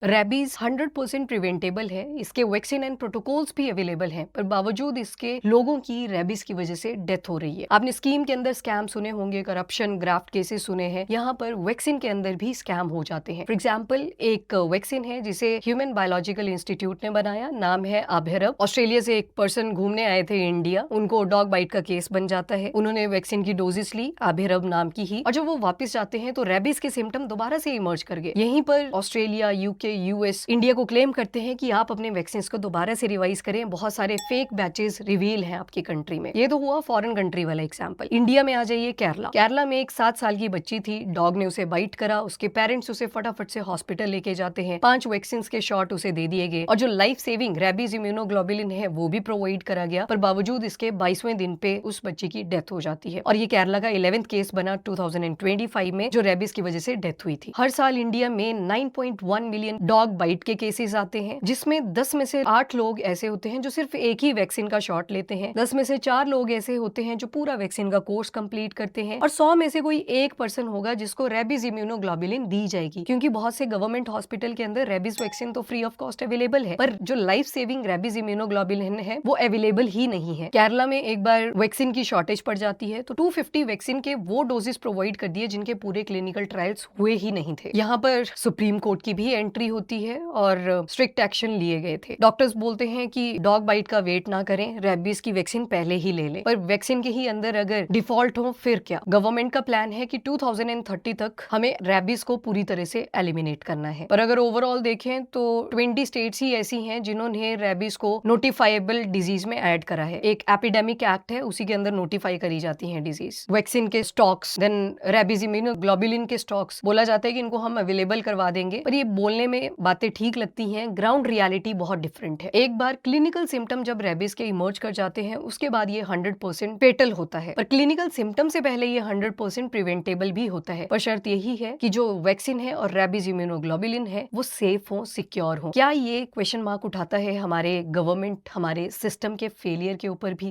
Rabies 100% preventable है। इसके vaccine and protocols भी अवेलेबल हैं, पर बावजूद इसके लोगों की रेबीज की वजह से डेथ हो रही है। आपने स्कीम के अंदर स्कैम सुने होंगे, करप्शन, ग्राफ्ट केसेस सुने हैं। यहाँ पर वैक्सीन के अंदर भी स्कैम हो जाते हैं। फॉर एग्जाम्पल, एक वैक्सीन है जिसे ह्यूमन बायोलॉजिकल इंस्टीट्यूट ने बनाया, नाम है अभिरव। ऑस्ट्रेलिया से एक पर्सन घूमने आए थे इंडिया, उनको डॉग बाइट का केस बन जाता है। उन्होंने वैक्सीन की डोजेस ली अभिरव नाम की ही, और जब वो वापस जाते हैं तो रेबीज के सिम्टम दोबारा से इमर्ज कर गए। यहीं पर ऑस्ट्रेलिया, यूके, यूएस, इंडिया को क्लेम करते हैं कि आप अपने वैक्सीन को दोबारा से रिवाइज करें। बहुत सारे फेक बैचेस रिवील हैं आपकी कंट्री में। ये तो हुआ फॉरेन कंट्री वाला एग्जांपल। इंडिया में आ जाइए, केरला में एक 7 साल की बच्ची थी, डॉग ने उसे बाइट करा। उसके पेरेंट्स उसे फटाफट से हॉस्पिटल लेके जाते हैं। 5 वैक्सीन के शॉट उसे दे दिए गए, और जो लाइफ सेविंग रेबीज इम्यूनोग्लोबुलिन है वो भी प्रोवाइड करा गया, पर बावजूद इसके 22वें दिन पे उस बच्ची की डेथ हो जाती है। और ये केरला का 11th केस बना 2025 में, जो रेबीज की वजह से डेथ हुई थी। हर साल इंडिया में 9.1 मिलियन डॉग बाइट के केसेस आते हैं, जिसमें 10 में से 8 लोग ऐसे होते हैं जो सिर्फ एक ही वैक्सीन का शॉट लेते हैं। 10 में से 4 लोग ऐसे होते हैं जो पूरा वैक्सीन का कोर्स कंप्लीट करते हैं, और 100 में से कोई एक पर्सन होगा जिसको रेबीज इम्यूनोग्लोबुलिन दी जाएगी। क्योंकि बहुत से गवर्नमेंट हॉस्पिटल के अंदर रेबीज वैक्सीन तो फ्री ऑफ कॉस्ट अवेलेबल है, पर जो लाइफ सेविंग रेबीज इम्यूनोग्लोबुलिन है वो अवेलेबल ही नहीं है। केरला में एक बार वैक्सीन की शॉर्टेज पड़ जाती है, तो 250 वैक्सीन के वो डोजेस प्रोवाइड कर दिए जिनके पूरे क्लिनिकल ट्रायल्स हुए ही नहीं थे। यहाँ पर सुप्रीम कोर्ट की भी एंट्री होती है और स्ट्रिक्ट एक्शन लिए गए थे। डॉक्टर्स बोलते हैं कि डॉग बाइट का वेट ना करें, रेबीज की वैक्सीन पहले ही ले लें। पर वैक्सीन के ही अंदर अगर डिफॉल्ट हो फिर क्या? गवर्नमेंट का प्लान है कि 2030 तक हमें रेबीज को पूरी तरह से एलिमिनेट करना है। पर अगर ओवरऑल देखें तो 20 स्टेट्स ही ऐसी हैं जिन्होंने रेबीज को नोटिफाइबल डिजीज में ऐड करा है। एक एपिडेमिक एक्ट है, उसी के अंदर नोटिफाई करी जाती है डिजीज। वैक्सीन के स्टॉक्स, देन रेबीज इम्यूनोग्लोबुलिन के स्टॉक्स, बोला जाता है कि इनको हम अवेलेबल करवा देंगे, पर ये बोलने में बातें ठीक लगती हैं, ग्राउंड रियलिटी बहुत डिफरेंट है। एक बार क्लिनिकल सिम्टम जब रेबीज के इमर्ज कर जाते हैं, उसके बाद ये 100% फेटल होता है। पर क्लिनिकल सिम्टम से पहले ये 100% प्रिवेंटेबल भी होता है। पर शर्त यही है कि जो वैक्सीन है और रेबीज इम्यूनोग्लोबुलिन है वो सेफ हो, सिक्योर हो। क्या ये क्वेश्चन मार्क उठाता है हमारे गवर्नमेंट, हमारे सिस्टम के फेलियर के ऊपर भी?